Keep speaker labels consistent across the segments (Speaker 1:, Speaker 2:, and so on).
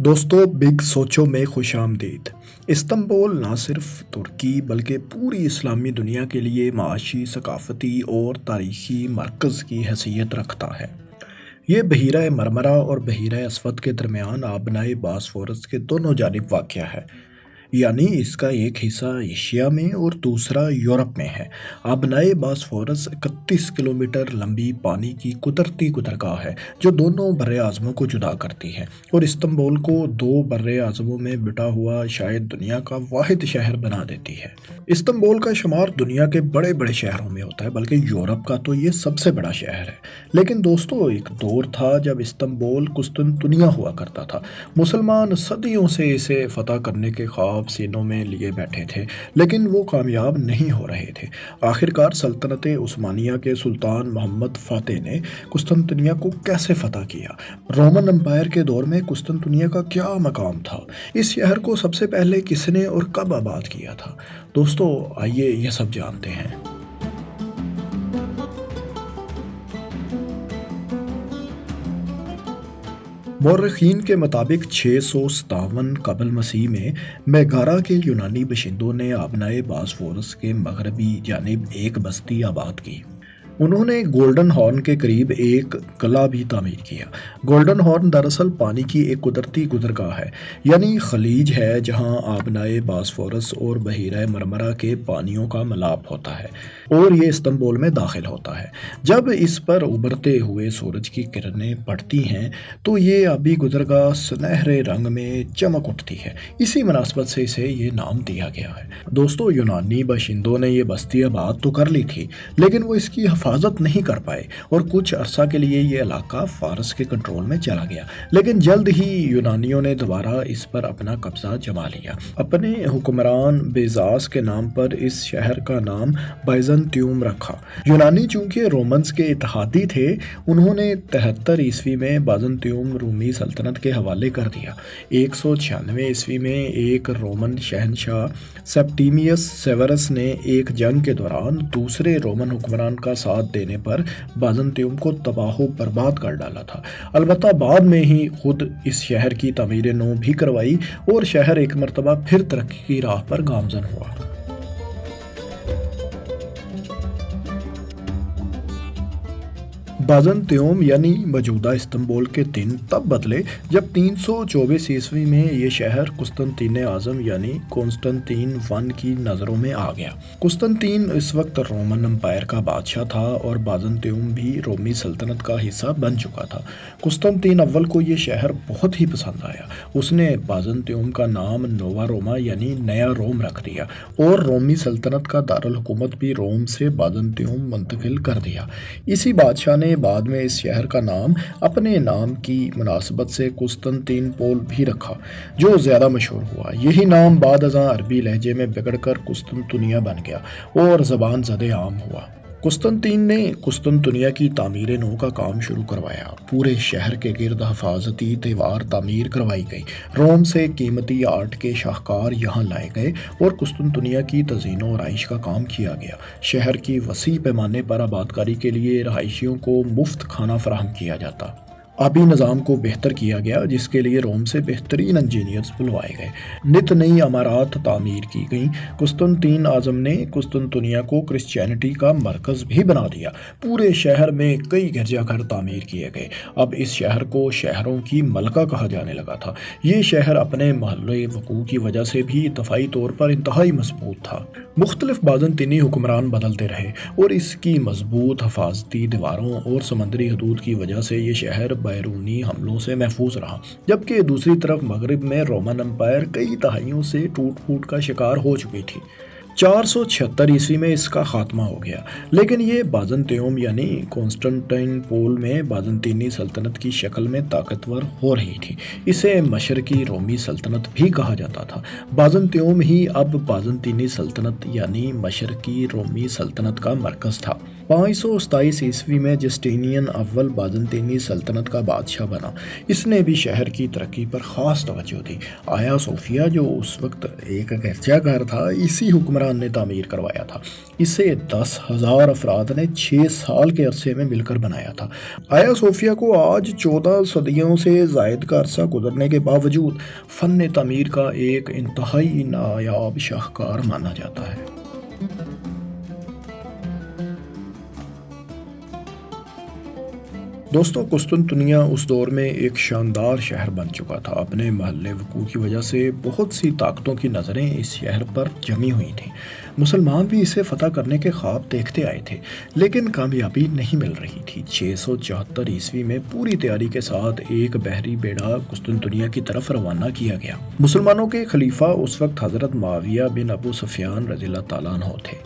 Speaker 1: دوستو بگ سوچو میں خوش آمدید۔ استنبول نہ صرف ترکی بلکہ پوری اسلامی دنیا کے لیے معاشی، ثقافتی اور تاریخی مرکز کی حیثیت رکھتا ہے۔ یہ بحیرہ مرمرا اور بحیرہ اسود کے درمیان آبنائے باسفورس کے دونوں جانب واقع ہے، یعنی اس کا ایک حصہ ایشیا میں اور دوسرا یورپ میں ہے۔ آبنائے باسفورس 31 کلومیٹر لمبی پانی کی قدرتی گزرگاہ ہے جو دونوں براعظموں کو جدا کرتی ہے اور استنبول کو دو براعظموں میں بٹا ہوا شاید دنیا کا واحد شہر بنا دیتی ہے۔ استنبول کا شمار دنیا کے بڑے بڑے شہروں میں ہوتا ہے، بلکہ یورپ کا تو یہ سب سے بڑا شہر ہے۔ لیکن دوستو، ایک دور تھا جب استنبول قسطنطنیہ ہوا کرتا تھا۔ مسلمان صدیوں سے اسے فتح کرنے کے خواب سینوں میں لیے بیٹھے تھے، لیکن وہ کامیاب نہیں ہو رہے تھے۔ آخرکار سلطنت عثمانیہ کے سلطان محمد فاتح نے قسطنطنیہ کو کیسے فتح کیا؟ رومن امپائر کے دور میں قسطنطنیہ کا کیا مقام تھا؟ اس شہر کو سب سے پہلے کس نے اور کب آباد کیا تھا؟ دوستو، آئیے یہ سب جانتے ہیں۔ مورخین کے مطابق 657 قبل مسیح میں میگارا کے یونانی باشندوں نے آبنائے باسفورس کے مغربی جانب ایک بستی آباد کی۔ انہوں نے گولڈن ہارن کے قریب ایک قلعہ بھی تعمیر کیا۔ گولڈن ہارن دراصل پانی کی ایک قدرتی گزرگاہ ہے، یعنی خلیج ہے جہاں آبنائے باسفورس اور بحیرہ مرمرا کے پانیوں کا ملاپ ہوتا ہے اور یہ استنبول میں داخل ہوتا ہے۔ جب اس پر ابھرتے ہوئے سورج کی کرنیں پڑتی ہیں تو یہ آبی گزرگاہ سنہرے رنگ میں چمک اٹھتی ہے۔ اسی مناسبت سے اسے یہ نام دیا گیا ہے۔ دوستو، یونانی باشندوں نے یہ بستی آباد تو کر لی تھی، لیکن وہ اس کی حفاظت نہیں کر پائے اور کچھ عرصہ کے لیے یہ علاقہ فارس کے کنٹرول میں چلا گیا۔ لیکن جلد ہی یونانیوں نے دوبارہ اس پر اپنا قبضہ جما لیا۔ اپنے حکمران بیزاس کے نام پر اس شہر کا نام بائزنطیوم رکھا۔ یونانی چونکہ رومنز کے اتحادی تھے، انہوں نے 73 عیسوی میں بائزنطیوم رومی سلطنت کے حوالے کر دیا۔ 196 عیسوی میں ایک رومن شہنشاہ سیپٹیمیس سیورس نے ایک جنگ کے دوران دوسرے رومن حکمران کا ساتھ دینے پر بائزنطیوم کو تباہ و برباد کر ڈالا تھا۔ البتہ بعد میں ہی خود اس شہر کی تعمیر نو بھی کروائی اور شہر ایک مرتبہ پھر ترقی کی راہ پر گامزن ہوا۔ بائزنطیوم یعنی موجودہ استنبول کے دن تب بدلے جب 324 عیسوی میں یہ شہر قسطنطین اعظم یعنی کنسٹنطین ون کی نظروں میں آ گیا۔ قسطنطین اس وقت رومن امپائر کا بادشاہ تھا اور بائزنطیوم بھی رومی سلطنت کا حصہ بن چکا تھا۔ قسطنطین اول کو یہ شہر بہت ہی پسند آیا۔ اس نے بائزنطیوم کا نام نووا روما یعنی نیا روم رکھ دیا اور رومی سلطنت کا دارالحکومت بھی روم سے بائزنطیوم منتقل کر دیا۔ اسی بادشاہ نے بعد میں اس شہر کا نام اپنے نام کی مناسبت سے قسطنطین پول بھی رکھا، جو زیادہ مشہور ہوا۔ یہی نام بعد ازاں عربی لہجے میں بگڑ کر قسطنطنیہ بن گیا اور زبان زد عام ہوا۔ قسطنطین نے قسطنطنیہ کی تعمیر نو کا کام شروع کروایا۔ پورے شہر کے گرد حفاظتی دیوار تعمیر کروائی گئی۔ روم سے قیمتی آرٹ کے شاہکار یہاں لائے گئے اور قسطنطنیہ کی تزئین و آرائش کا کام کیا گیا۔ شہر کی وسیع پیمانے پر آبادکاری کے لیے رہائشیوں کو مفت کھانا فراہم کیا جاتا۔ آبی نظام کو بہتر کیا گیا، جس کے لیے روم سے بہترین انجینئرز بلوائے گئے۔ نت نئی عمارات تعمیر کی گئیں۔ قسطنطین اعظم نے قسطنطنیہ کو کرسچینٹی کا مرکز بھی بنا دیا۔ پورے شہر میں کئی گرجا گھر تعمیر کیے گئے۔ اب اس شہر کو شہروں کی ملکہ کہا جانے لگا تھا۔ یہ شہر اپنے محلِ وقوع کی وجہ سے بھی دفاعی طور پر انتہائی مضبوط تھا۔ مختلف بائزنطینی حکمران بدلتے رہے اور اس کی مضبوط حفاظتی دیواروں اور سمندری حدود کی وجہ سے یہ شہر بیرونی حملوں سے محفوظ رہا، جبکہ دوسری طرف مغرب میں رومن امپائر کئی دہائیوں سے ٹوٹ پھوٹ کا شکار ہو چکی تھی۔ 476 عیسوی میں اس کا خاتمہ ہو گیا، لیکن یہ بائزنطیوم یعنی کنسٹنٹائن پول میں بائزنطینی سلطنت کی شکل میں طاقتور ہو رہی تھی۔ اسے مشرقی رومی سلطنت بھی کہا جاتا تھا۔ بائزنطیوم ہی اب بائزنطینی سلطنت یعنی مشرقی رومی سلطنت کا مرکز تھا۔ 527 میں جسٹینین اول بازنطینی سلطنت کا بادشاہ بنا۔ اس نے بھی شہر کی ترقی پر خاص توجہ دی۔ آیا صوفیہ جو اس وقت ایک گرجا گھر تھا، اسی حکمران نے تعمیر کروایا تھا۔ اسے 10,000 افراد نے 6 سال کے عرصے میں مل کر بنایا تھا۔ آیا صوفیہ کو آج 14 صدیوں سے زائد کا عرصہ گزرنے کے باوجود فن تعمیر کا ایک انتہائی نایاب شاہکار مانا جاتا ہے۔ دوستو، قسطنطنیہ اس دور میں ایک شاندار شہر بن چکا تھا۔ اپنے محل وقوع کی وجہ سے بہت سی طاقتوں کی نظریں اس شہر پر جمی ہوئی تھیں۔ مسلمان بھی اسے فتح کرنے کے خواب دیکھتے آئے تھے، لیکن کامیابی نہیں مل رہی تھی۔ 674 میں پوری تیاری کے ساتھ ایک بحری بیڑا قسطنطنیہ کی طرف روانہ کیا گیا۔ مسلمانوں کے خلیفہ اس وقت حضرت معاویہ بن ابو سفیان رضی اللہ تعالیٰ عنہ تھے۔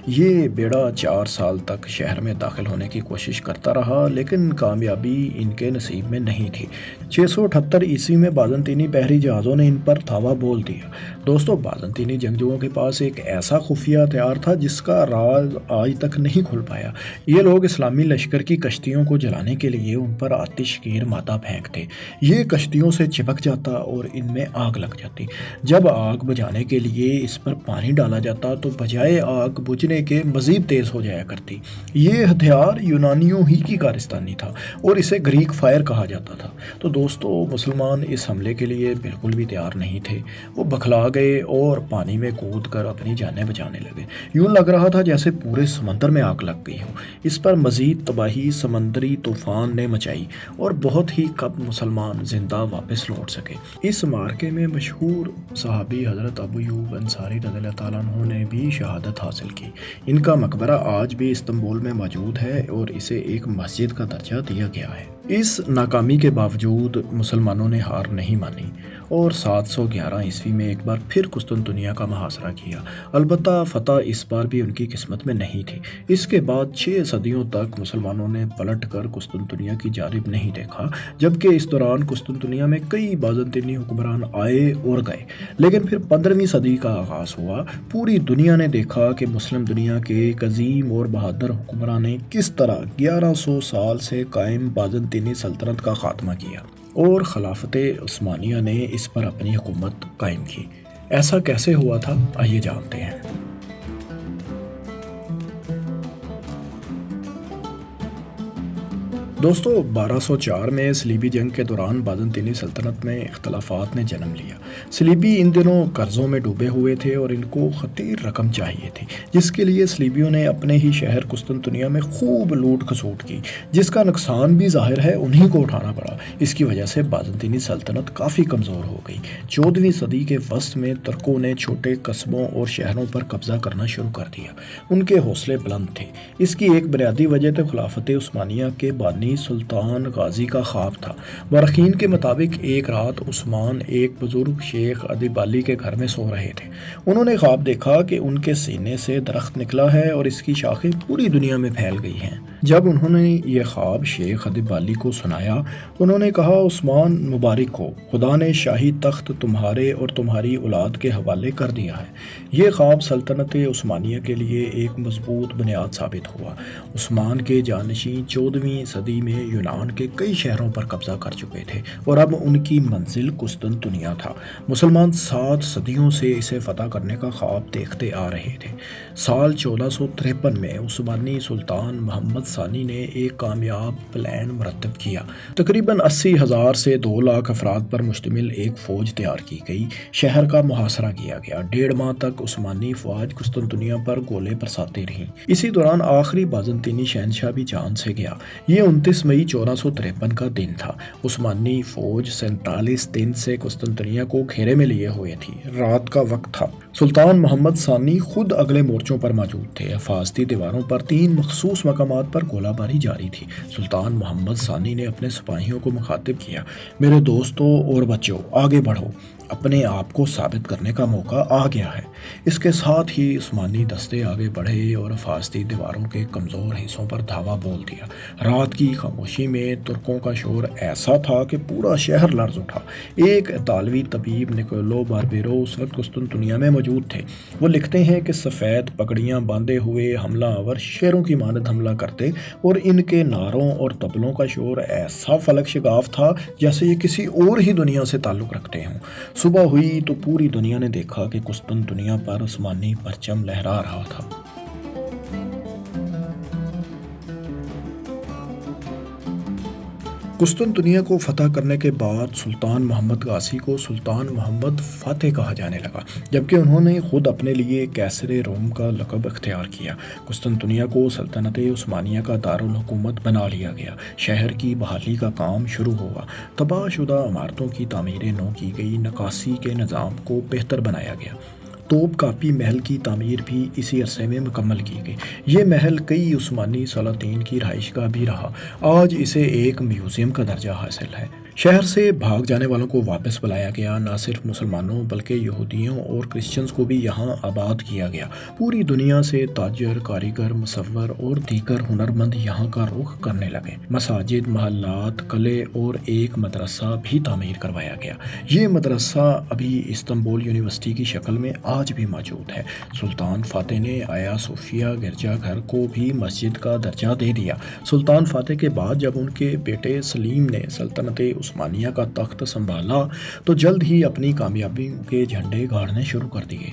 Speaker 1: یہ بیڑا 4 سال تک شہر میں داخل ہونے کی کوشش کرتا رہا، لیکن کامیابی ان کے نصیب میں نہیں تھی۔ 678 میں بازنطینی بحری جہازوں نے ان پر تھاوا بول دیا۔ دوستو، بازنطینی جنگجوؤں کے پاس ایک ایسا خفیہ ہتھیار تھا جس کا راز آج تک نہیں کھل پایا۔ یہ لوگ اسلامی لشکر کی کشتیوں کو جلانے کے لیے ان پر آتش گیر مادہ پھینکتے۔ یہ کشتیوں سے چپک جاتا اور ان میں آگ لگ جاتی۔ جب آگ بجھانے کے لیے اس پر پانی ڈالا جاتا تو بجائے آگ بجھنے کے مزید تیز ہو جایا کرتی۔ یہ ہتھیار یونانیوں ہی کی کارستانی تھا اور اسے گریک فائر کہا جاتا تھا۔ تو دوستو، مسلمان اس حملے کے لیے بالکل بھی تیار نہیں تھے۔ وہ بکھلا گئے اور پانی میں کود کر اپنی جانیں بچانے لگے۔ یوں لگ رہا تھا جیسے پورے سمندر میں آگ لگ گئی ہو۔ اس پر مزید تباہی سمندری طوفان نے مچائی اور بہت ہی کم مسلمان زندہ واپس لوٹ سکے۔ اس معرکے میں مشہور صحابی حضرت ابو ایوب انصاری رضی اللہ تعالیٰ عنہ نے بھی شہادت حاصل کی۔ ان کا مقبرہ آج بھی استنبول میں موجود ہے اور اسے ایک مسجد کا درجہ دیا گیا ہے۔ اس ناکامی کے باوجود مسلمانوں نے ہار نہیں مانی اور 711 میں ایک بار پھر قسطنطنیہ کا محاصرہ کیا۔ البتہ فتح اس بار بھی ان کی قسمت میں نہیں تھی۔ اس کے بعد 6 صدیوں تک مسلمانوں نے پلٹ کر قسطنطنیہ کی جانب نہیں دیکھا، جبکہ اس دوران قسطنطنیہ میں کئی بازنطینی حکمران آئے اور گئے۔ لیکن پھر 15ویں صدی کا آغاز ہوا۔ پوری دنیا نے دیکھا کہ مسلم دنیا کے ایک عظیم اور بہادر حکمران نے کس طرح 1100 سال سے قائم بازنطینی سلطنت کا خاتمہ کیا اور خلافت عثمانیہ نے اس پر اپنی حکومت قائم کی۔ ایسا کیسے ہوا تھا، آئیے جانتے ہیں۔ دوستو، 1204 میں صلیبی جنگ کے دوران بازنطینی سلطنت میں اختلافات نے جنم لیا۔ صلیبی ان دنوں قرضوں میں ڈوبے ہوئے تھے اور ان کو خطیر رقم چاہیے تھی، جس کے لیے صلیبیوں نے اپنے ہی شہر قسطنطنیہ میں خوب لوٹ کھسوٹ کی، جس کا نقصان بھی ظاہر ہے انہی کو اٹھانا پڑا۔ اس کی وجہ سے بازنطینی سلطنت کافی کمزور ہو گئی۔ 14ویں صدی کے وسط میں ترکوں نے چھوٹے قصبوں اور شہروں پر قبضہ کرنا شروع کر دیا۔ ان کے حوصلے بلند تھے۔ اس کی ایک بنیادی وجہ تو خلافت عثمانیہ کے بانی سلطان غازی کا خواب تھا۔ مورخین کے مطابق ایک رات عثمان ایک بزرگ شیخ ادیبالی کے گھر میں سو رہے تھے۔ انہوں نے خواب دیکھا کہ ان کے سینے سے درخت نکلا ہے اور اس کی شاخیں پوری دنیا میں پھیل گئی ہیں۔ جب انہوں نے یہ خواب شیخ ادیبالی کو سنایا، انہوں نے کہا، عثمان مبارک ہو، خدا نے شاہی تخت تمہارے اور تمہاری اولاد کے حوالے کر دیا ہے۔ یہ خواب سلطنت عثمانیہ کے لیے ایک مضبوط بنیاد ثابت ہوا۔ عثمان کے جانشین 14ویں صدی میں یونان کے کئی شہروں پر قبضہ کر چکے تھے اور اب ان کی منزل قسطنطنیہ تھا۔ مسلمان 7 صدیوں سے اسے فتح کرنے کا خواب دیکھتے آ رہے تھے۔ سال 1453 میں عثمانی سلطان محمد ثانی نے ایک کامیاب پلان مرتب کیا۔ تقریباً 80,000 سے 2 لاکھ افراد پر مشتمل ایک فوج تیار کی گئی۔ شہر کا محاصرہ کیا گیا۔ 1.5 ماہ تک عثمانی فوج قسطنطنیہ پر گولے برساتی رہی۔ اسی دوران آخری بازنطینی شہنشاہ بھی جان سے گیا۔ یہ 29 مئی 1453 کا دن تھا۔ عثمانی فوج 47 دن سے قسطنطنیہ کو گھیرے میں لیے ہوئے تھی۔ رات کا وقت تھا۔ سلطان محمد ثانی خود اگلے مورچوں پر موجود تھے۔ حفاظتی دیواروں پر 3 مخصوص مقامات پر گولہ باری جاری تھی۔ سلطان محمد ثانی نے اپنے سپاہیوں کو مخاطب کیا، میرے دوستوں اور بچوں، آگے بڑھو۔ اپنے آپ کو ثابت کرنے کا موقع آ گیا ہے۔ اس کے ساتھ ہی عثمانی دستے آگے بڑھے اور حفاظتی دیواروں کے کمزور حصوں پر دھاوا بول دیا۔ رات کی خاموشی میں ترکوں کا شور ایسا تھا کہ پورا شہر لرز اٹھا۔ ایک اطالوی طبیب نکولو باربیرو اس وقت قسطنطنیہ میں موجود تھے۔ وہ لکھتے ہیں کہ سفید پگڑیاں باندھے ہوئے حملہ آور شیروں کی مانند حملہ کرتے اور ان کے نعروں اور طبلوں کا شور ایسا فلک شگاف تھا جیسے یہ کسی اور ہی دنیا سے تعلق رکھتے ہوں۔ صبح ہوئی تو پوری دنیا نے دیکھا کہ قسطنطنیہ پر عثمانی پرچم لہرا رہا تھا۔ قسطنطنیہ کو فتح کرنے کے بعد سلطان محمد غازی کو سلطان محمد فاتح کہا جانے لگا، جبکہ انہوں نے خود اپنے لیے کیسر روم کا لقب اختیار کیا۔ قسطنطنیہ کو سلطنت عثمانیہ کا دارالحکومت بنا لیا گیا۔ شہر کی بحالی کا کام شروع ہوا۔ تباہ شدہ عمارتوں کی تعمیریں نو کی گئی، نکاسی کے نظام کو بہتر بنایا گیا۔ توپ کاپی محل کی تعمیر بھی اسی عرصے میں مکمل کی گئی۔ یہ محل کئی عثمانی سلاطین کی رہائش گاہ بھی رہا۔ آج اسے ایک میوزیم کا درجہ حاصل ہے۔ شہر سے بھاگ جانے والوں کو واپس بلایا گیا۔ نہ صرف مسلمانوں بلکہ یہودیوں اور کرسچنز کو بھی یہاں آباد کیا گیا۔ پوری دنیا سے تاجر، کاریگر، مصور اور دیگر ہنرمند یہاں کا رخ کرنے لگے۔ مساجد، محلات، قلعے اور ایک مدرسہ بھی تعمیر کروایا گیا۔ یہ مدرسہ ابھی استنبول یونیورسٹی کی شکل میں آج بھی موجود ہے۔ سلطان فاتح نے آیا صوفیہ گرجا گھر کو بھی مسجد کا درجہ دے دیا۔ سلطان فاتح کے بعد جب ان کے بیٹے سلیم نے سلطنت عثمانیہ کا تخت سنبھالا تو جلد ہی اپنی کامیابی کے جھنڈے گاڑنے شروع کر دیے۔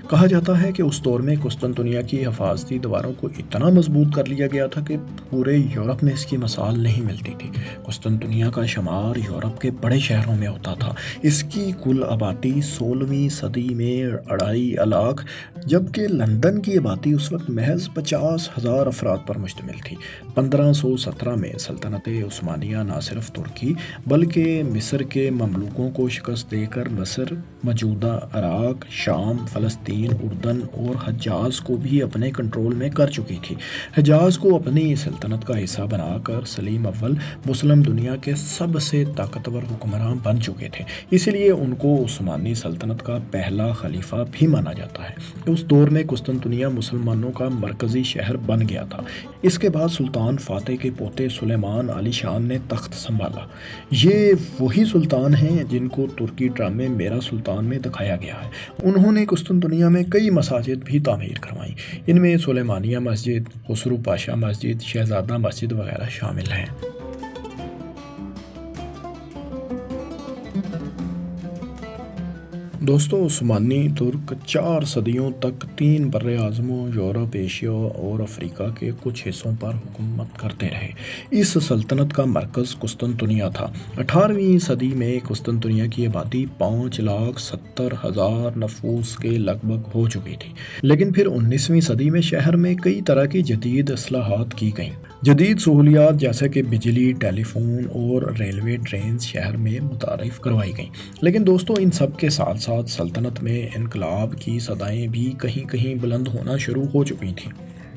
Speaker 1: کہا جاتا ہے کہ اس دور میں قسطنطنیہ کی حفاظتی دیواروں کو اتنا مضبوط کر لیا گیا تھا کہ پورے یورپ میں اس کی مثال نہیں ملتی تھی۔ قسطنطنیہ کا شمار یورپ کے بڑے شہروں میں ہوتا تھا۔ اس کی کل آبادی 16ویں صدی میں 2.5 لاکھ، جبکہ لندن کی آبادی اس وقت محض 50,000 افراد پر مشتمل تھی۔ 1517 میں سلطنت عثمانیہ نہ صرف ترکی بلکہ مصر کے مملوکوں کو شکست دے کر مصر، موجودہ عراق، شام، فلسطین، اردن اور حجاز کو بھی اپنے کنٹرول میں کر چکی تھی۔ حجاز کو اپنی سلطنت کا حصہ بنا کر سلیم اول مسلم دنیا کے سب سے طاقتور حکمراں بن چکے تھے، اس لیے ان کو عثمانی سلطنت کا پہلا خلیفہ بھی مانا جاتا ہے۔ اس دور میں قسطنطنیہ مسلمانوں کا مرکزی شہر بن گیا تھا۔ اس کے بعد سلطان فاتح کے پوتے سلیمان علی شان نے تخت سنبھالا۔ یہ وہی سلطان ہیں جن کو ترکی ڈرامے میرا سلطان میں دکھایا گیا ہے۔ انہوں نے قسطنطنیہ میں کئی مساجد بھی تعمیر کروائیں۔ ان میں سلیمانیہ مسجد، خسرو پاشا مسجد، شہزادہ مسجد وغیرہ شامل ہیں۔ دوستو، عثمانی ترک 4 صدیوں تک 3 براعظموں یورپ، ایشیا اور افریقہ کے کچھ حصوں پر حکومت کرتے رہے۔ اس سلطنت کا مرکز قسطنطنیہ تھا۔ 18ویں صدی میں قسطنطنیہ کی آبادی 5,70,000 نفوس کے لگ بھگ ہو چکی تھی، لیکن پھر 19ویں صدی میں شہر میں کئی طرح کی جدید اصلاحات کی گئیں۔ جدید سہولیات جیسے کہ بجلی، ٹیلی فون اور ریلوے ٹرینز شہر میں متعارف کروائی گئیں۔ لیکن دوستو، ان سب کے ساتھ ساتھ سلطنت میں انقلاب کی صدائیں بھی کہیں کہیں بلند ہونا شروع ہو چکی تھیں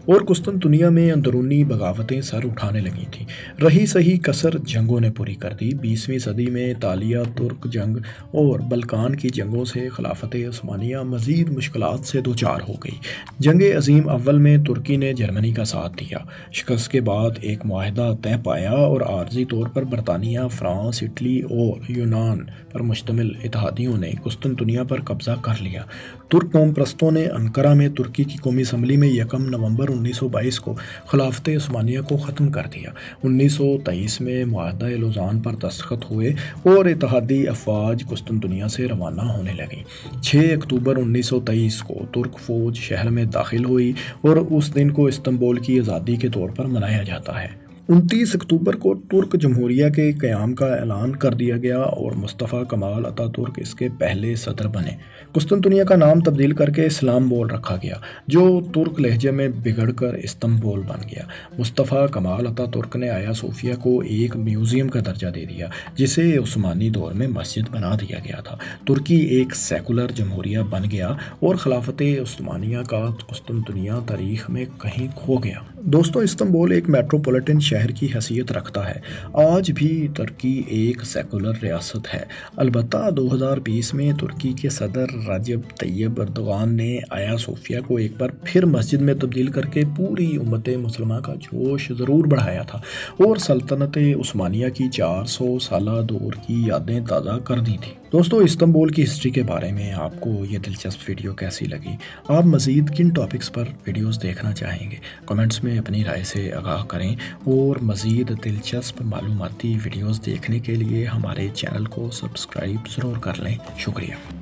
Speaker 1: اور قسطنطنیہ میں اندرونی بغاوتیں سر اٹھانے لگی تھیں۔ رہی سہی کسر جنگوں نے پوری کر دی۔ 20ویں صدی میں اطالیہ ترک جنگ اور بلقان کی جنگوں سے خلافت عثمانیہ مزید مشکلات سے دوچار ہو گئی۔ جنگ عظیم اول میں ترکی نے جرمنی کا ساتھ دیا۔ شکست کے بعد ایک معاہدہ طے پایا اور عارضی طور پر برطانیہ، فرانس، اٹلی اور یونان پر مشتمل اتحادیوں نے قسطنطنیہ پر قبضہ کر لیا۔ ترک قوم پرستوں نے انقرہ میں ترکی کی قومی اسمبلی میں 1 نومبر 1922 کو خلافت عثمانیہ کو ختم کر دیا۔ 1923 میں معاہدہ لوزان پر دستخط ہوئے اور اتحادی افواج قسطنطنیہ سے روانہ ہونے لگیں۔ 6 اکتوبر 1923 کو ترک فوج شہر میں داخل ہوئی اور اس دن کو استنبول کی آزادی کے طور پر منایا جاتا ہے۔ 29 اکتوبر کو ترک جمہوریہ کے قیام کا اعلان کر دیا گیا اور مصطفیٰ کمال اتا ترک اس کے پہلے صدر بنے۔ قسطنطنیہ کا نام تبدیل کر کے اسلامبول رکھا گیا، جو ترک لہجے میں بگڑ کر استنبول بن گیا۔ مصطفیٰ کمال اتا ترک نے آیا صوفیہ کو ایک میوزیم کا درجہ دے دیا، جسے عثمانی دور میں مسجد بنا دیا گیا تھا۔ ترکی ایک سیکولر جمہوریہ بن گیا اور خلافت عثمانیہ کا قسطنطنیہ تاریخ میں کہیں کھو گیا۔ دوستو استنبول ایک میٹروپولیٹن شہر کی حیثیت رکھتا ہے۔ آج بھی ترکی ایک سیکولر ریاست ہے، البتہ 2020 میں ترکی کے صدر رجب طیب اردوغان نے آیا صوفیہ کو ایک بار پھر مسجد میں تبدیل کر کے پوری امت مسلمہ کا جوش ضرور بڑھایا تھا اور سلطنت عثمانیہ کی 400 سالہ دور کی یادیں تازہ کر دی تھیں۔ دوستو استنبول کی ہسٹری کے بارے میں آپ کو یہ دلچسپ ویڈیو کیسی لگی؟ آپ مزید کن ٹاپکس پر ویڈیوز دیکھنا چاہیں گے؟ کمنٹس میں اپنی رائے سے آگاہ کریں اور مزید دلچسپ معلوماتی ویڈیوز دیکھنے کے لیے ہمارے چینل کو سبسکرائب ضرور کر لیں۔ شکریہ۔